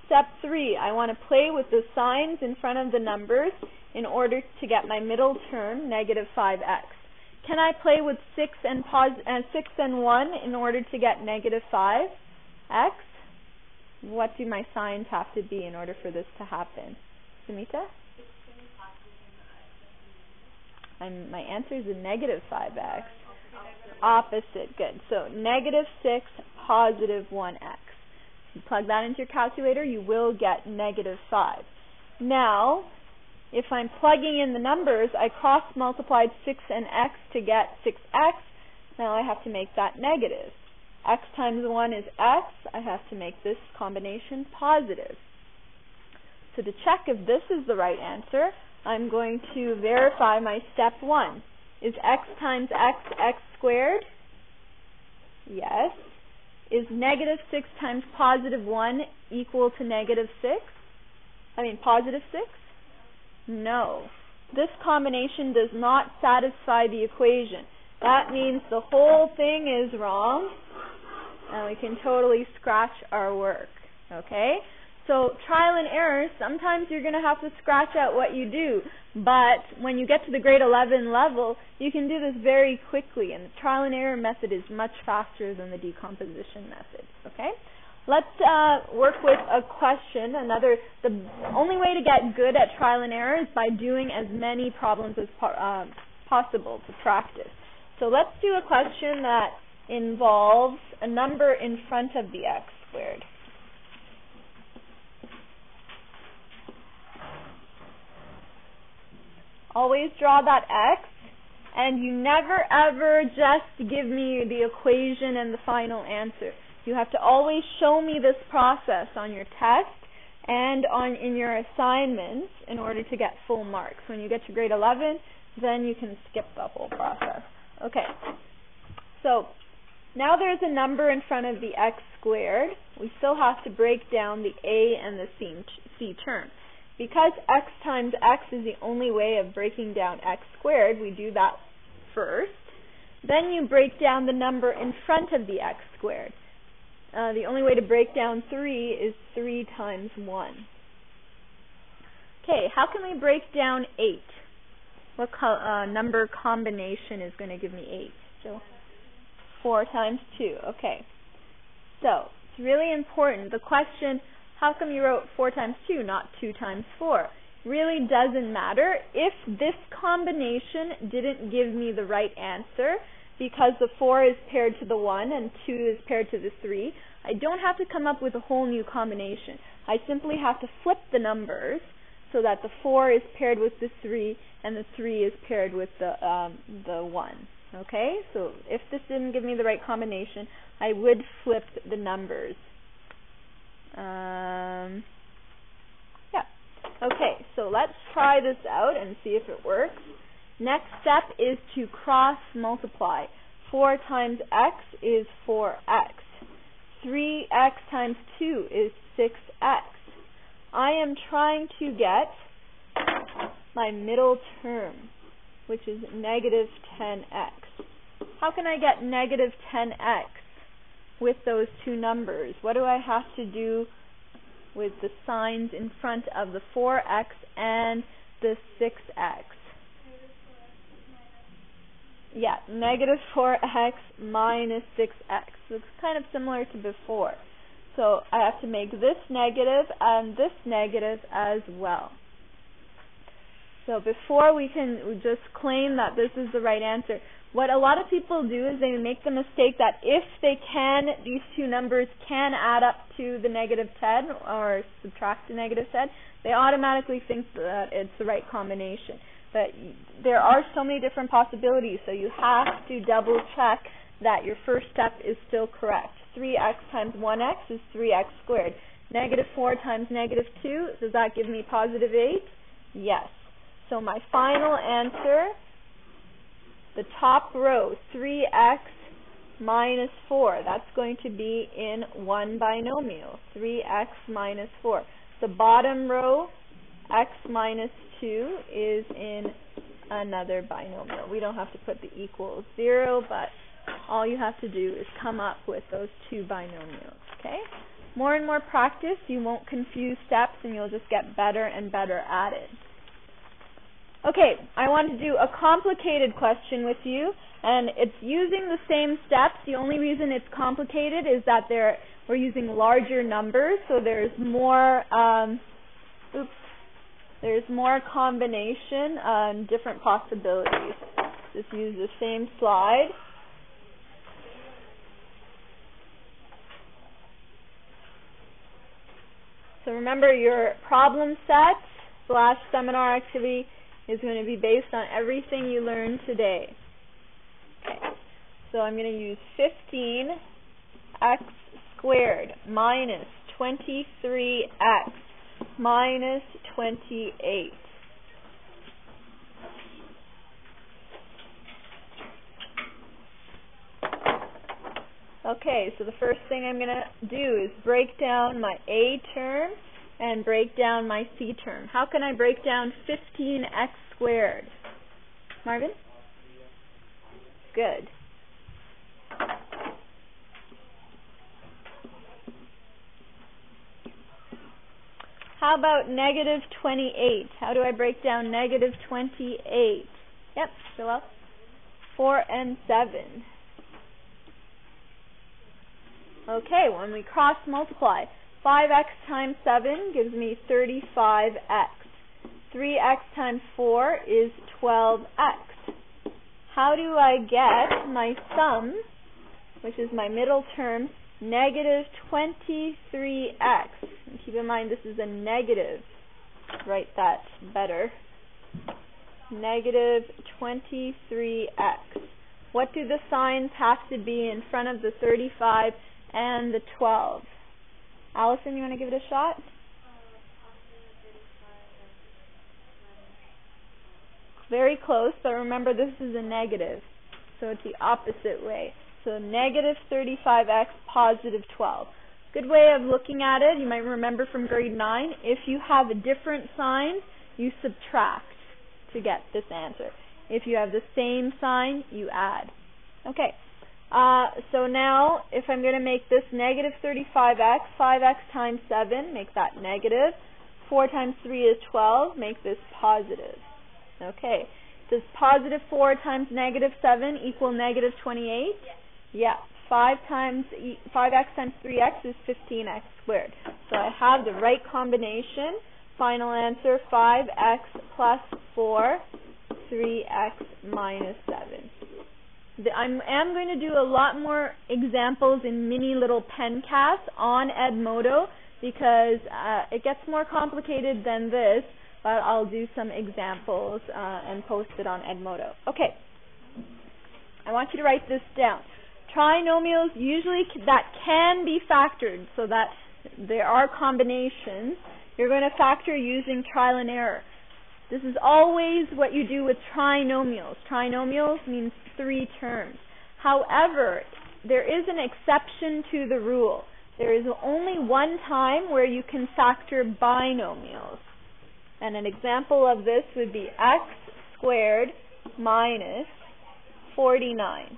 Step 3, I want to play with the signs in front of the numbers in order to get my middle term, negative 5x. Can I play with 6 and 1 in order to get negative 5x? What do my signs have to be in order for this to happen? Sumita? My answer is a negative 5x. Opposite, good. So negative 6, positive 1x. If you plug that into your calculator, you will get negative 5. Now, if I'm plugging in the numbers, I cross-multiplied 6 and x to get 6x. Now I have to make that negative. X times 1 is x. I have to make this combination positive. So to check if this is the right answer, I'm going to verify my step 1. Is x times x, x squared? Yes. Is negative 6 times positive 1 equal to negative 6? Positive 6? No. This combination does not satisfy the equation. That means the whole thing is wrong, and we can totally scratch our work. Okay? So trial and error, sometimes you're going to have to scratch out what you do, but when you get to the grade 11 level, you can do this very quickly, and the trial and error method is much faster than the decomposition method. Okay? Let's work with a question. The only way to get good at trial and error is by doing as many problems as possible to practice. So let's do a question that involves a number in front of the x squared. Always draw that x, and you never ever just give me the equation and the final answer. You have to always show me this process on your test and in your assignments in order to get full marks. When you get to grade 11, then you can skip the whole process. Okay, so now there's a number in front of the x squared. We still have to break down the a and the c term. Because x times x is the only way of breaking down x squared, we do that first. Then you break down the number in front of the x squared. The only way to break down 3 is 3 times 1. Okay, how can we break down 8? What number combination is going to give me 8? So 4 times 2. Okay. So, it's really important. The question, how come you wrote 4 times 2, not 2 times 4? Really doesn't matter if this combination didn't give me the right answer, because the 4 is paired to the 1 and 2 is paired to the 3. I don't have to come up with a whole new combination. I simply have to flip the numbers so that the 4 is paired with the 3 and the 3 is paired with the 1. Okay? So if this didn't give me the right combination, I would flip the numbers. Okay, so let's try this out and see if it works. Next step is to cross multiply. 4 times x is 4x. 3x times 2 is 6x. I am trying to get my middle term, which is negative 10x. How can I get negative 10x with those two numbers? What do I have to do with the signs in front of the 4x and the 6x? Yeah, negative 4x minus 6x. So it's kind of similar to before. So I have to make this negative and this negative as well. So before we can just claim that this is the right answer, what a lot of people do is they make the mistake that if these two numbers can add up to the negative 10 or subtract the negative 10, they automatically think that it's the right combination. But there are so many different possibilities, so you have to double check that your first step is still correct. 3x times 1x is 3x squared. Negative 4 times negative 2, does that give me positive 8? Yes. So my final answer, the top row, 3x minus 4, that's going to be in one binomial, 3x minus 4. The bottom row, x minus 2, is in another binomial. We don't have to put the equals 0, but all you have to do is come up with those two binomials, okay? More and more practice, you won't confuse steps and you'll just get better and better at it. Okay, I want to do a complicated question with you, and it's using the same steps. The only reason it's complicated is that we're using larger numbers, so there's more combination and different possibilities. Just use the same slide. So remember, your problem set / seminar activity is going to be based on everything you learned today. Okay, so I'm going to use 15x squared minus 23x minus 28. Okay, so the first thing I'm going to do is break down my A term and break down my C term. How can I break down 15x squared? Marvin? Good. How about negative 28? How do I break down negative 28? Yep, Joelle. 4 and 7. Okay, when we cross multiply, 5x times 7 gives me 35x. 3x times 4 is 12x. How do I get my sum, which is my middle term, negative 23x? And keep in mind this is a negative. Write that better. Negative 23x. What do the signs have to be in front of the 35 and the 12? Allison, you want to give it a shot? Very close, but remember this is a negative, so it's the opposite way. So negative 35x, positive 12. Good way of looking at it, you might remember from grade 9, if you have a different sign, you subtract to get this answer. If you have the same sign, you add. Okay. So now, if I'm going to make this negative 35x, 5x times 7, make that negative. 4 times 3 is 12, make this positive. Okay. Does positive 4 times negative 7 equal negative 28? Yeah. 5x times 3x is 15x squared. So I have the right combination. Final answer, 5x plus 4, 3x minus 7. I am going to do a lot more examples in mini little pen casts on Edmodo because it gets more complicated than this, but I'll do some examples and post it on Edmodo. Okay, I want you to write this down. Trinomials usually that can be factored, so that there are combinations. You're going to factor using trial and error. This is always what you do with trinomials. Trinomials means 3 terms. However, there is an exception to the rule. There is only one time where you can factor binomials. And an example of this would be x squared minus 49.